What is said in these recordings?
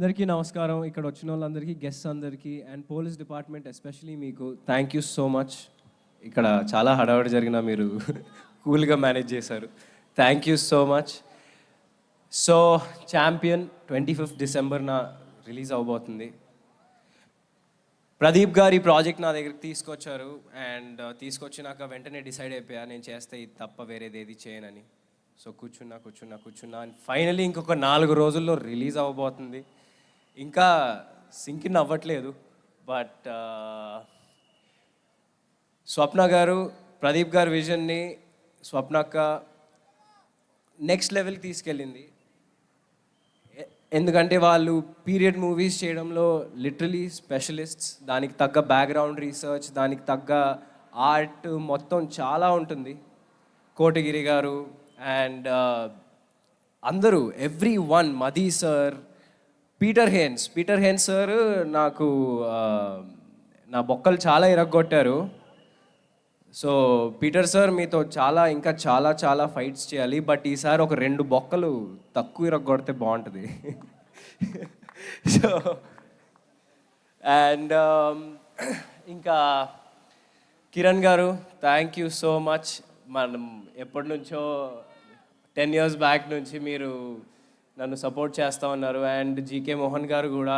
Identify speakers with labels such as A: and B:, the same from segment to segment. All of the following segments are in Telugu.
A: అందరికీ నమస్కారం. ఇక్కడ వచ్చిన వాళ్ళందరికీ, గెస్ట్స్ అందరికీ అండ్ పోలీస్ డిపార్ట్మెంట్ ఎస్పెషలీ మీకు థ్యాంక్ యూ సో మచ్. ఇక్కడ చాలా హడావిడి జరిగిన మీరు కూల్గా మేనేజ్ చేశారు. Thank you so much. So champion 25th డిసెంబర్న రిలీజ్ అవబోతుంది. ప్రదీప్ గారు ఈ ప్రాజెక్ట్ నా దగ్గరికి తీసుకొచ్చారు అండ్ తీసుకొచ్చినాక వెంటనే డిసైడ్ అయిపోయా నేను చేస్తే ఇది తప్ప వేరేది ఏది చేయనని. సో కూర్చున్నా అండ్ ఫైనలీ ఇంకొక 4 రోజుల్లో రిలీజ్ అవ్వబోతుంది. ఇంకా సింకిన్ అవ్వట్లేదు. బట్ స్వప్న గారు, ప్రదీప్ గారి విజన్ని స్వప్నక్క నెక్స్ట్ లెవెల్కి తీసుకెళ్ళింది. ఎందుకంటే వాళ్ళు పీరియడ్ మూవీస్ చేయడంలో లిటరలీ స్పెషలిస్ట్స్. దానికి తగ్గ బ్యాక్గ్రౌండ్ రీసెర్చ్, దానికి తగ్గ ఆర్ట్ మొత్తం చాలా ఉంటుంది. కోటగిరి గారు అండ్ అందరూ ఎవ్రీ వన్, మదీ సార్, పీటర్ హేన్స్ సార్ నాకు నా బొక్కలు చాలా ఇరగ్గొట్టారు. సో పీటర్ సార్ మీతో ఇంకా చాలా ఫైట్స్ చేయాలి, బట్ ఈసారి ఒక 2 బొక్కలు తక్కువ ఇరగ్గొడితే బాగుంటుంది. సో అండ్ ఇంకా Kiran garu thank you so much. మనం ఎప్పటి నుంచో 10 years బ్యాక్ నుంచి మీరు నన్ను సపోర్ట్ చేస్తూ ఉన్నారు. అండ్ జీకే మోహన్ గారు కూడా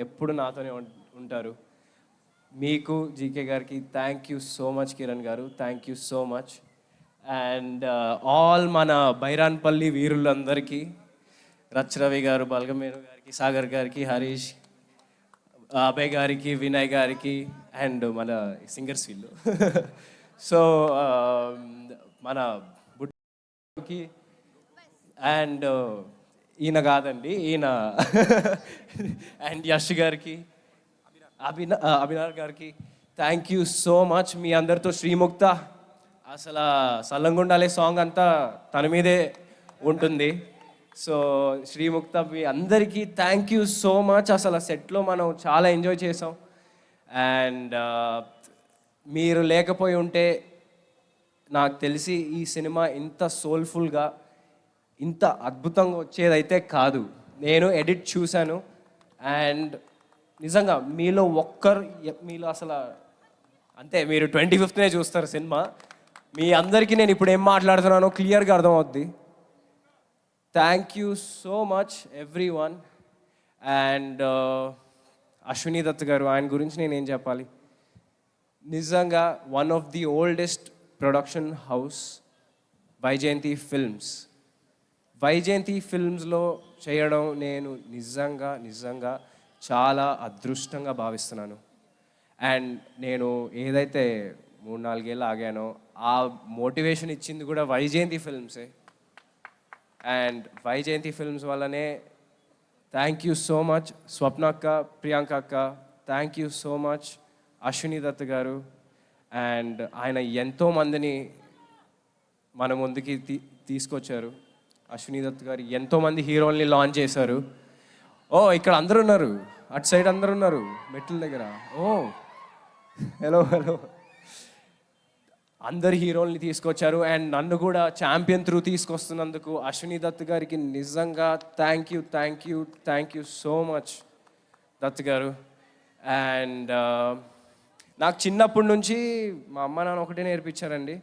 A: ఎప్పుడు నాతోనే ఉంటారు. మీకు జీకే గారికి thank you so much. Kiran garu thank you so much. And all మన బైరాన్పల్లి వీరులందరికీ, రవి గారు, బల్గమేరు గారికి, సాగర్ గారికి, హరీష్, అభయ్ గారికి, వినయ్ గారికి అండ్ మన సింగర్స్ వీళ్ళు. సో మన బుడ్కి అండ్ ఈయన అండ్ యష్ గారికి, అభినార్ గారికి థ్యాంక్ యూ సో మచ్. మీ అందరితో శ్రీముక్త అసలు సల్లంగుండాలే సాంగ్ అంతా తన మీదే ఉంటుంది. సో శ్రీముక్త మీ అందరికీ థ్యాంక్ యూ సో మచ్. అసలు సెట్లో మనం చాలా ఎంజాయ్ చేసాం. అండ్ మీరు లేకపోయి ఉంటే నాకు తెలిసి ఈ సినిమా ఇంత సోల్ఫుల్గా, ఇంత అద్భుతంగా వచ్చేదైతే కాదు. నేను ఎడిట్ చూశాను అండ్ నిజంగా మీలో అసలు అంతే, మీరు 25th చూస్తారు సినిమా. మీ అందరికీ నేను ఇప్పుడు ఏం మాట్లాడుతున్నానో క్లియర్గా అర్థమవుద్ది. Thank you so much everyone. And Ashwini Dutt garu, ఆయన గురించి నేనేం చెప్పాలి. నిజంగా one of the oldest production house Vyjayanthi ఫిల్మ్స్లో చేయడం నేను నిజంగా చాలా అదృష్టంగా భావిస్తున్నాను. అండ్ నేను ఏదైతే 3-4 ఏళ్ళు ఆగానో ఆ మోటివేషన్ ఇచ్చింది కూడా వైజయంతి ఫిల్మ్సే. అండ్ వైజయంతి ఫిల్మ్స్ వల్లనే థ్యాంక్ యూ సో మచ్ స్వప్న అక్క, ప్రియాంక అక్క, thank you so much Ashwini Dutt గారు. అండ్ ఆయన ఎంతోమందిని మన ముందుకి తీసుకొచ్చారు. అశ్విని దత్ గారు ఎంతోమంది హీరోల్ని లాంచ్ చేశారు. ఓ ఇక్కడ అందరూ ఉన్నారు, అటు సైడ్ అందరూ ఉన్నారు మెట్ల దగ్గర. ఓ హలో అందరు హీరోల్ని తీసుకొచ్చారు. అండ్ నన్ను కూడా ఛాంపియన్ త్రూ తీసుకొస్తున్నందుకు అశ్విని దత్ గారికి నిజంగా thank you so much Dutt గారు. అండ్ నాకు చిన్నప్పటి నుంచి మా అమ్మ నాన్న ఒకటే నేర్పించారండి,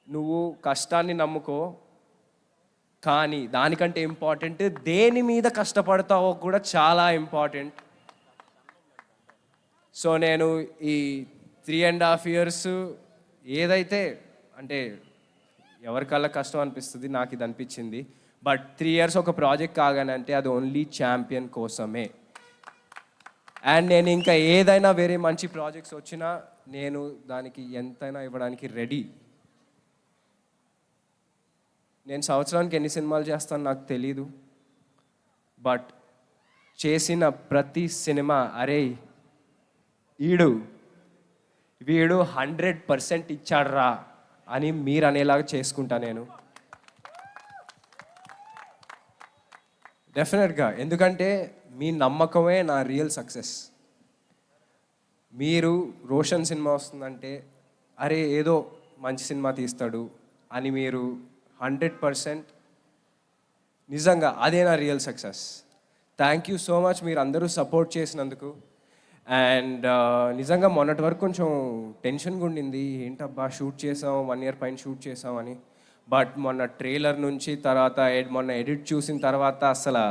A: నువ్వు కష్టాన్ని నమ్ముకో, కానీ దానికంటే ఇంపార్టెంట్ దేని మీద కష్టపడతావో కూడా చాలా ఇంపార్టెంట్. సో నేను ఈ 3.5 years ఏదైతే అంటే ఎవరికల్లా కష్టం అనిపిస్తుంది, నాకు ఇది అనిపించింది. బట్ 3 years ఒక ప్రాజెక్ట్ కాగానంటే అది ఓన్లీ ఛాంపియన్ కోసమే. అండ్ నేను ఇంకా ఏదైనా వేరే మంచి ప్రాజెక్ట్స్ వచ్చినా నేను దానికి ఎంతైనా ఇవ్వడానికి రెడీ. నేను సంవత్సరానికి ఎన్ని సినిమాలు చేస్తాను నాకు తెలీదు, బట్ చేసిన ప్రతి సినిమా అరే వీడు 100% ఇచ్చాడ్రా అని మీరు అనేలాగా చేసుకుంటా నేను డెఫినెట్గా. ఎందుకంటే మీ నమ్మకమే నా రియల్ సక్సెస్. మీరు రోషన్ సినిమా వస్తుందంటే అరే ఏదో మంచి సినిమా తీస్తాడు అని మీరు 100% నిజంగా అదే నా real success. Thank you so much మీరు అందరూ సపోర్ట్ చేసినందుకు. అండ్ నిజంగా మొన్నటి వరకు కొంచెం టెన్షన్గా ఉండింది, ఏంటబ్బా షూట్ చేసాం 1 year పైన షూట్ చేసాం అని. బట్ మొన్న ట్రైలర్ నుంచి తర్వాత మొన్న ఎడిట్ చూసిన తర్వాత అసలు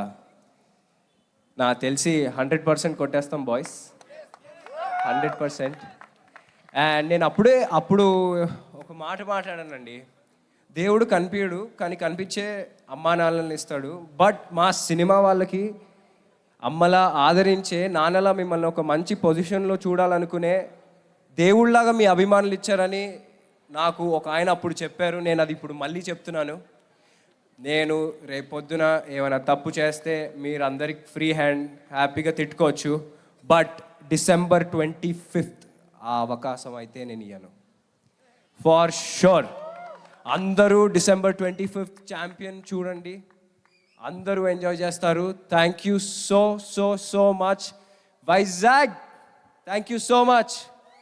A: నాకు తెలిసి 100% కొట్టేస్తాం బాయ్స్, 100%. అండ్ నేను అప్పుడు ఒక మాట మాట్లాడానండి, దేవుడు కనిపించడు కానీ కనిపించే అమ్మా నాన్నలను ఇస్తాడు. బట్ మా సినిమా వాళ్ళకి అమ్మలా ఆదరించే, నాన్నలా మిమ్మల్ని ఒక మంచి పొజిషన్లో చూడాలనుకునే దేవుళ్ళలాగా మీ అభిమానులు ఇచ్చారని నాకు ఒక ఆయన అప్పుడు చెప్పారు. నేను అది ఇప్పుడు మళ్ళీ చెప్తున్నాను. నేను రేపొద్దున ఏమైనా తప్పు చేస్తే మీరు అందరికి ఫ్రీ హ్యాండ్ హ్యాపీగా తిట్టుకోవచ్చు. బట్ December 25th ఆ అవకాశం అయితే నేను ఇయ్యను ఫార్ షూర్. అందరూ December 25th ఛాంపియన్ చూడండి, అందరూ ఎంజాయ్ చేస్తారు. Thank you so so so much Vizag, thank you so much.